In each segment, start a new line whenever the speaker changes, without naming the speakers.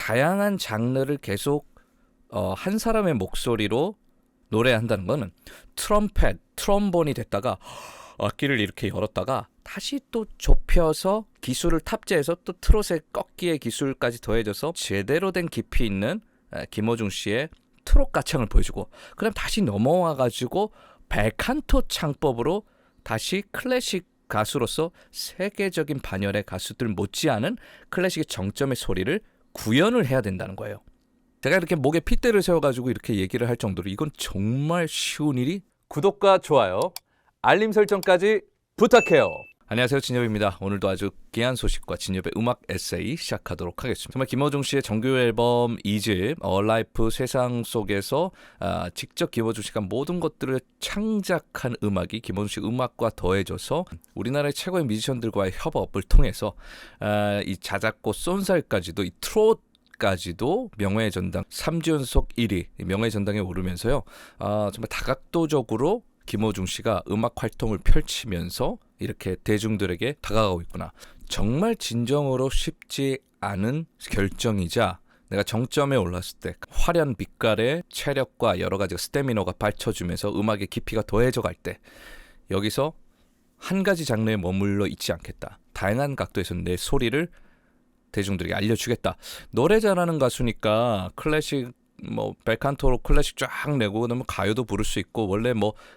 다양한 장르를 계속 한 사람의 목소리로 노래한다는 거는 트럼펫, 트럼본이 됐다가 악기를 이렇게 열었다가 다시 또 좁혀서 기술을 탑재해서 또 트롯의 꺾기의 기술까지 더해져서 제대로 된 깊이 있는 김어중 씨의 트롯 가창을 보여주고, 그다음 다시 넘어와가지고 벨칸토 창법으로 다시 클래식 가수로서 세계적인 반열의 가수들 못지않은 클래식의 정점의 소리를 구현을 해야 된다는 거예요. 제가 이렇게 목에 핏대를 세워가지고 이렇게 얘기를 할 정도로 이건 정말 쉬운 일이. 구독과 좋아요, 알림 설정까지 부탁해요. 안녕하세요, 진엽입니다. 오늘도 아주 귀한 소식과 진엽의 음악 에세이 시작하도록 하겠습니다. 정말 김어중 씨의 정규 앨범 2집 얼라이프 세상 속에서 직접 김어중 씨가 모든 것들을 창작한 음악이 김어중 씨 음악과 더해져서 우리나라의 최고의 뮤지션들과의 협업을 통해서 이 자작곡 쏜살까지도, 이 트롯 까지도 명예의 전당 3주 연속 1위 명예의 전당에 오르면서요. 정말 다각도적으로 김어중 씨가 음악 활동을 펼치면서 이렇게 대중들에게 다가가고 있구나. 정말 진정으로 쉽지 않은 결정이자 내가 정점에 올랐을 때 화려한 빛깔의 체력과 여러 가지 스태미너가 받쳐주면서 음악의 깊이가 더해져 갈 때 여기서 한 가지 장르에 머물러 있지 않겠다. 다양한 각도에서 내 소리를 대중들에게 알려주겠다. 노래 잘하는 가수니까 클래식 벨칸토로 클래식 쫙 내고 그러면 가요도 부를 수 있고 원래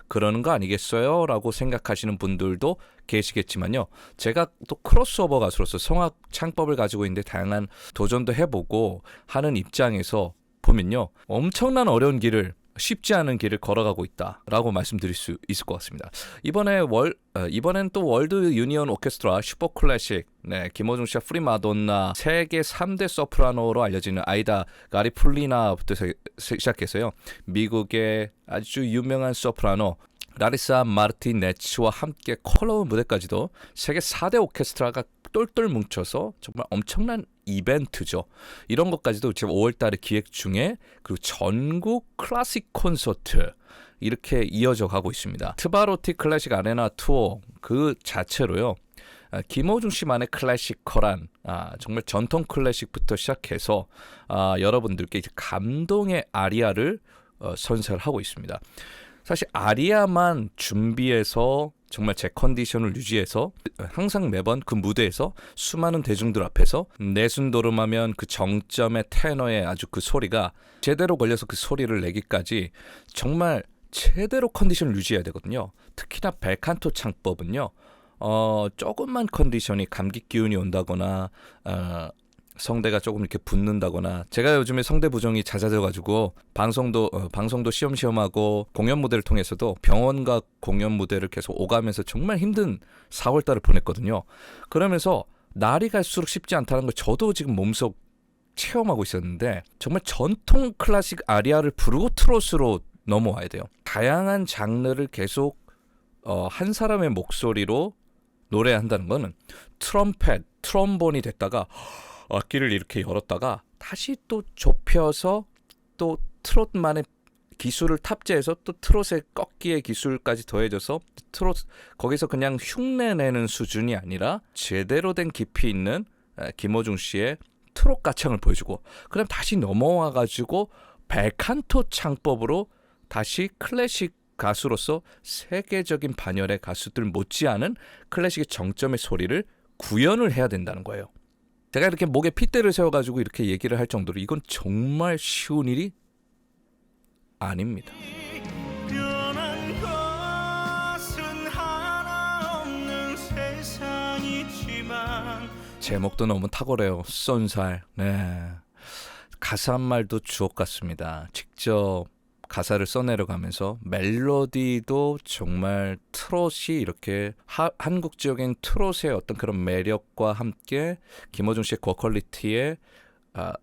그러는 거 아니겠어요? 라고 생각하시는 분들도 계시겠지만요. 제가 또 크로스오버 가수로서 성악 창법을 가지고 있는데 다양한 도전도 해보고 하는 입장에서 보면요. 엄청난 어려운 길을, 쉽지 않은 길을 걸어가고 있다라고 말씀드릴 수 있을 것 같습니다. 이번엔 또 월드 유니온 오케스트라 슈퍼 클래식, 김어중 씨와 프리마돈나, 세계 3대 소프라노로 알려지는 아이다 가리풀리나부터 시작해서요. 미국의 아주 유명한 소프라노 라리사 마르티네츠와 함께 컬러 무대까지도 세계 4대 오케스트라가 똘똘 뭉쳐서 정말 엄청난 이벤트죠. 이런 것까지도 지금 5월달에 기획 중에, 그리고 전국 클래식 콘서트 이렇게 이어져 가고 있습니다. 트바로티 클래식 아레나 투어 그 자체로요. 김어중 씨만의 클래시컬한 정말 전통 클래식부터 시작해서 여러분들께 이제 감동의 아리아를 선사하고 있습니다. 사실 아리아만 준비해서 정말 제 컨디션을 유지해서 항상 매번 그 무대에서 수많은 대중들 앞에서 내순도름하면 그 정점의 테너의 아주 그 소리가 제대로 걸려서 그 소리를 내기까지 정말 제대로 컨디션을 유지해야 되거든요. 특히나 벨칸토 창법은요. 조금만 컨디션이 감기 기운이 온다거나 성대가 조금 이렇게 붓는다거나, 제가 요즘에 성대 부종이 잦아져가지고 방송도 시험시험하고 공연 무대를 통해서도 병원과 공연 무대를 계속 오가면서 정말 힘든 4월달을 보냈거든요. 그러면서 날이 갈수록 쉽지 않다는 걸 저도 지금 몸속 체험하고 있었는데, 정말 전통 클래식 아리아를 부르고 트롯으로 넘어와야 돼요. 다양한 장르를 계속 한 사람의 목소리로 노래한다는 거는 트럼펫, 트럼본이 됐다가 악기를 이렇게 열었다가 다시 또 좁혀서 또 트롯만의 기술을 탑재해서 또 트롯의 꺾기의 기술까지 더해져서 트롯 거기서 그냥 흉내내는 수준이 아니라 제대로 된 깊이 있는 김어중 씨의 트롯 가창을 보여주고, 그다음 다시 넘어와가지고 벨칸토 창법으로 다시 클래식 가수로서 세계적인 반열의 가수들 못지않은 클래식의 정점의 소리를 구현을 해야 된다는 거예요. 제가 이렇게 목에 핏대를 세워가지고 이렇게 얘기를 할 정도로 이건 정말 쉬운 일이 아닙니다. 제목도 너무 탁월해요. 쏜살. 가사 한 말도 주옥 같습니다. 직접 가사를 써내려가면서 멜로디도 정말 트롯이 이렇게 한국적인 트롯의 어떤 그런 매력과 함께 김어중 씨의 고퀄리티의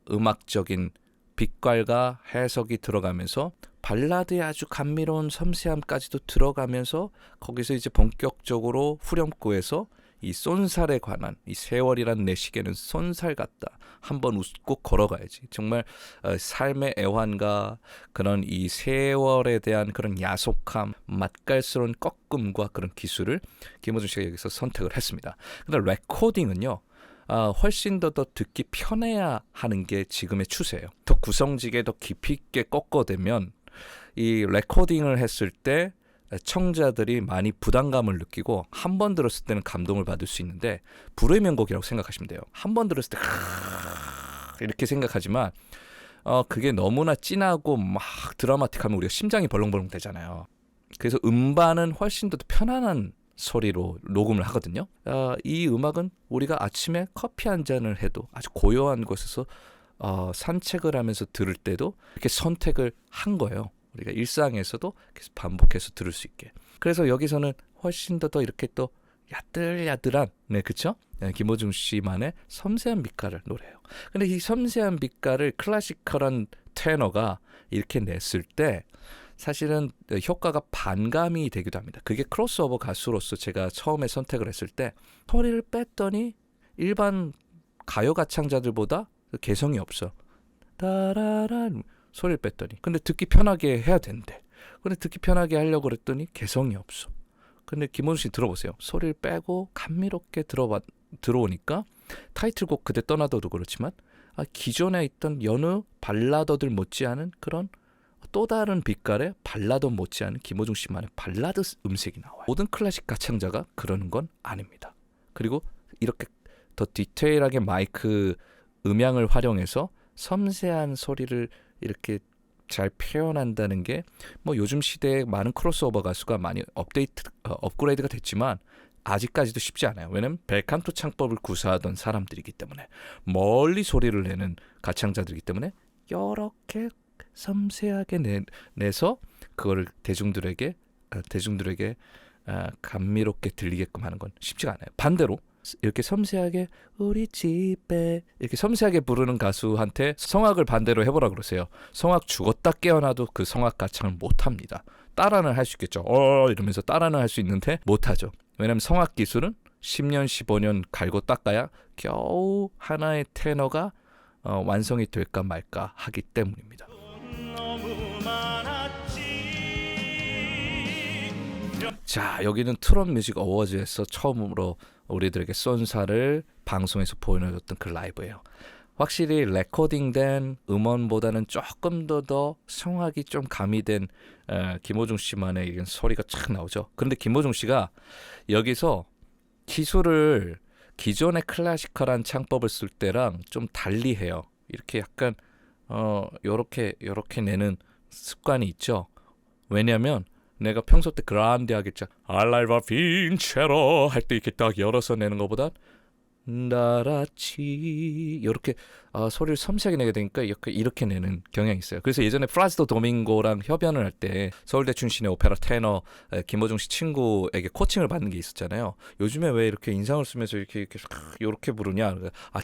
음악적인 빛깔과 해석이 들어가면서 발라드의 아주 감미로운 섬세함까지도 들어가면서 거기서 이제 본격적으로 후렴구에서 이 쏜살에 관한, 이 세월이란 내 시계는 쏜살 같다. 한번 웃고 걸어가야지. 정말 삶의 애환과 그런 이 세월에 대한 그런 야속함, 맛깔스러운 꺾음과 그런 기술을 김어중 씨가 여기서 선택을 했습니다. 근데 레코딩은요. 훨씬 더 듣기 편해야 하는 게 지금의 추세예요. 더 구성지게 더 깊이 있게 꺾어대면 이 레코딩을 했을 때 청자들이 많이 부담감을 느끼고 한 번 들었을 때는 감동을 받을 수 있는데 불후의 명곡이라고 생각하시면 돼요. 한 번 들었을 때 이렇게 생각하지만 그게 너무나 진하고 막 드라마틱하면 우리가 심장이 벌렁벌렁 되잖아요. 그래서 음반은 훨씬 더 편안한 소리로 녹음을 하거든요. 이 음악은 우리가 아침에 커피 한 잔을 해도 아주 고요한 곳에서 산책을 하면서 들을 때도 이렇게 선택을 한 거예요. 우리가 일상에서도 계속 반복해서 들을 수 있게. 그래서 여기서는 훨씬 더 이렇게 또 야들야들한, 네, 그쵸? 네, 김호중 씨만의 섬세한 빛깔을 노래해요. 근데 이 섬세한 빛깔을 클래시컬한 테너가 이렇게 냈을 때 사실은 효과가 반감이 되기도 합니다. 그게 크로스오버 가수로서 제가 처음에 선택을 했을 때 소리를 뺐더니 일반 가요 가창자들보다 개성이 없어. 따라란 소리를 뺐더니. 근데 듣기 편하게 해야 되는데. 근데 듣기 편하게 하려고 그랬더니 개성이 없어. 근데 김원수 씨 들어보세요. 소리를 빼고 감미롭게 들어오니까 타이틀곡 그대 떠나도도 그렇지만 기존에 있던 여느 발라더들 못지않은 그런 또 다른 빛깔의 발라드 못지않은 김호중 씨만의 발라드 음색이 나와요. 모든 클래식 가창자가 그러는 건 아닙니다. 그리고 이렇게 더 디테일하게 마이크 음향을 활용해서 섬세한 소리를 이렇게 잘 표현한다는 게 뭐 요즘 시대에 많은 크로스오버 가수가 많이 업그레이드가 됐지만 아직까지도 쉽지 않아요. 왜냐면 벨칸토 창법을 구사하던 사람들이기 때문에 멀리 소리를 내는 가창자들이기 때문에 이렇게 섬세하게 내서 그거를 대중들에게 감미롭게 들리게끔 하는 건 쉽지가 않아요. 반대로 이렇게 섬세하게 우리 집에 이렇게 섬세하게 부르는 가수한테 성악을 반대로 해보라 그러세요. 성악 죽었다 깨어나도 그 성악 가창을 못합니다. 따라는 할 수 있겠죠. 이러면서 따라는 할 수 있는데 못하죠. 왜냐하면 성악 기술은 10년 15년 갈고 닦아야 겨우 하나의 테너가 완성이 될까 말까 하기 때문입니다. 자, 여기는 트롯 뮤직 어워즈에서 처음으로 우리들에게 쏜사를 방송에서 보여줬던 그 라이브예요. 확실히 레코딩된 음원보다는 조금 더 성악이 좀 가미된 김호중 씨만의 이런 소리가 착 나오죠. 그런데 김호중 씨가 여기서 기술을 기존의 클래시컬한 창법을 쓸 때랑 좀 달리해요. 이렇게 약간 요렇게 내는 습관이 있죠. 왜냐하면 내가 평소 때 그란데 하겠죠. 알라이바 빈체로 할 때 이렇게 딱 열어서 내는 것보다 나라치 이렇게 소리를 섬세하게 내게 되니까 이렇게 내는 경향이 있어요. 그래서 예전에 플라시도 도밍고랑 협연을 할 때 서울대 출신의 오페라 테너 김호중 씨 친구에게 코칭을 받는 게 있었잖아요. 요즘에 왜 이렇게 인상을 쓰면서 이렇게 부르냐?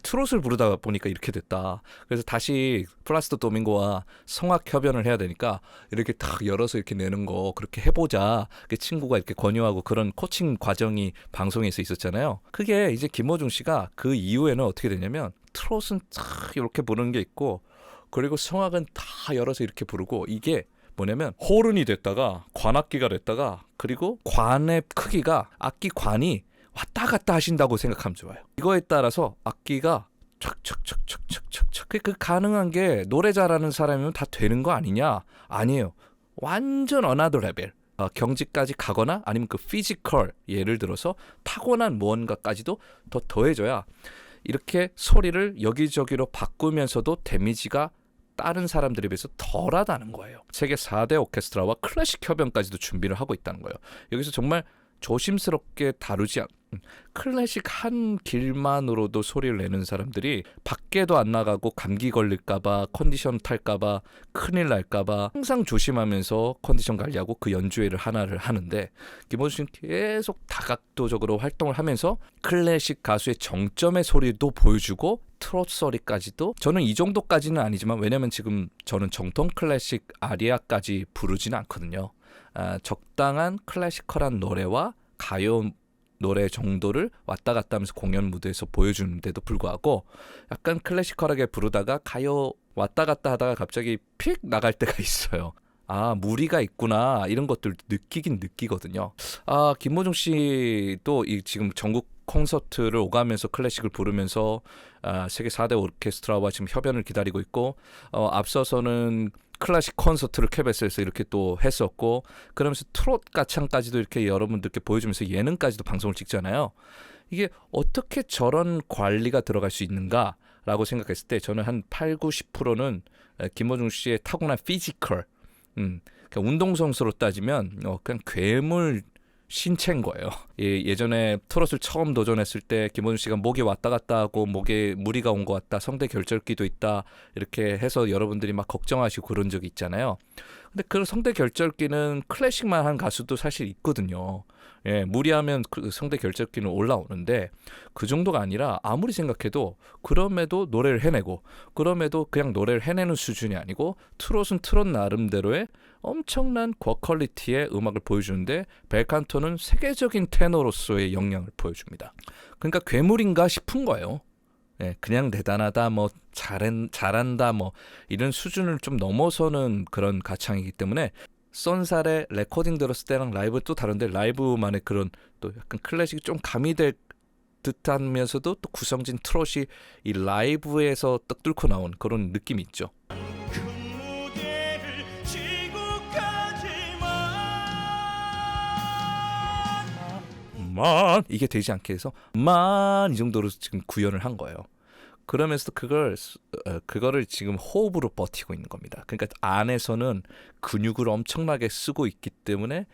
트롯을 부르다 보니까 이렇게 됐다. 그래서 다시 플라시도 도밍고와 성악 협연을 해야 되니까 이렇게 딱 열어서 이렇게 내는 거 그렇게 해보자. 그 친구가 이렇게 권유하고 그런 코칭 과정이 방송에서 있었잖아요. 그게 이제 김호중 씨가 그 이후에는 어떻게 되냐면 트롯은 딱 이렇게 부르는 게 있고 그리고 성악은 다 열어서 이렇게 부르고 이게 뭐냐면 호른이 됐다가 관악기가 됐다가 그리고 관의 크기가 악기 관이 왔다 갔다 하신다고 생각하면 좋아요. 이거에 따라서 악기가 척척척척척척 그 가능한 게 노래 잘하는 사람이면 다 되는 거 아니냐? 아니에요. 완전 another level. 경지까지 가거나 아니면 그 피지컬 예를 들어서 타고난 무언가까지도 더 더해져야 이렇게 소리를 여기저기로 바꾸면서도 데미지가 다른 사람들에 비해서 덜하다는 거예요. 세계 4대 오케스트라와 클래식 협연까지도 준비를 하고 있다는 거예요. 여기서 정말 조심스럽게 다루지 않 클래식 한 길만으로도 소리를 내는 사람들이 밖에도 안 나가고 감기 걸릴까봐 컨디션 탈까봐 큰일 날까봐 항상 조심하면서 컨디션 관리하고 그 연주회를 하나를 하는데 김호중 씨는 계속 다각도적으로 활동을 하면서 클래식 가수의 정점의 소리도 보여주고 트롯 소리까지도 저는 이 정도까지는 아니지만 왜냐면 지금 저는 정통 클래식 아리아까지 부르지는 않거든요. 적당한 클래시컬한 노래와 가요 노래 정도를 왔다 갔다 하면서 공연 무대에서 보여주는데도 불구하고 약간 클래시컬하게 부르다가 가요 왔다 갔다 하다가 갑자기 픽 나갈 때가 있어요. 무리가 있구나 이런 것들 느끼긴 느끼거든요. 김모중 씨도 이 지금 전국 콘서트를 오가면서 클래식을 부르면서 세계 4대 오케스트라와 지금 협연을 기다리고 있고 앞서서는 클래식 콘서트를 KBS에서 이렇게 또 했었고 그러면서 트롯 가창까지도 이렇게 여러분들께 보여주면서 예능까지도 방송을 찍잖아요. 이게 어떻게 저런 관리가 들어갈 수 있는가라고 생각했을 때 저는 한 8, 90%는 김모중 씨의 타고난 피지컬 그러니까 운동선수로 따지면 그냥 괴물 신체인 거예요. 예전에 트롯을 처음 도전했을 때 김호중 씨가 목이 왔다 갔다 하고 목에 무리가 온 것 같다, 성대 결절기도 있다 이렇게 해서 여러분들이 막 걱정하시고 그런 적이 있잖아요. 근데 그 성대 결절기는 클래식만 한 가수도 사실 있거든요. 무리하면 그 성대 결절기는 올라오는데 그 정도가 아니라 아무리 생각해도 그럼에도 노래를 해내고 그럼에도 그냥 노래를 해내는 수준이 아니고 트롯은 트롯 나름대로의 엄청난 고퀄리티의 음악을 보여주는데 벨칸토는 세계적인 테너로서의 역량을 보여줍니다. 그러니까 괴물인가 싶은 거예요. 그냥 대단하다, 뭐 잘한다, 뭐 이런 수준을 좀 넘어서는 그런 가창이기 때문에 썬살의 레코딩 들었을 때랑 라이브 또 다른데 라이브만의 그런 또 약간 클래식이 좀 가미될 듯하면서도 또 구성진 트롯이 이 라이브에서 딱 뚫고 나온 그런 느낌이 있죠. 이게 되지 않게 해서 이 정도로 지금 구현을 한 거예요. 그러면서 그거를 지금 호흡으로 버티고 있는 겁니다. 그러니까 안에서는 근육을 엄청나게 쓰고 있기 때문에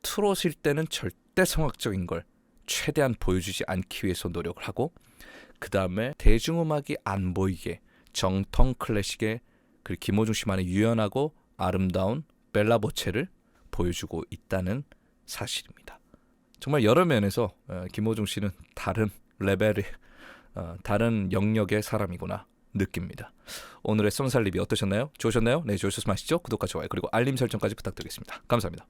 트롯일 때는 절대 성악적인 걸 최대한 보여주지 않기 위해서 노력을 하고 그 다음에 대중음악이 안 보이게 정통 클래식의 그 김호중 씨만의 유연하고 아름다운 벨라보체를 보여주고 있다는 사실입니다. 정말 여러 면에서 김호중 씨는 다른 레벨의 다른 영역의 사람이구나 느낍니다. 오늘의 썬살 리뷰 어떠셨나요? 좋으셨나요? 네, 좋으셨으면 하시죠. 구독과 좋아요 그리고 알림 설정까지 부탁드리겠습니다. 감사합니다.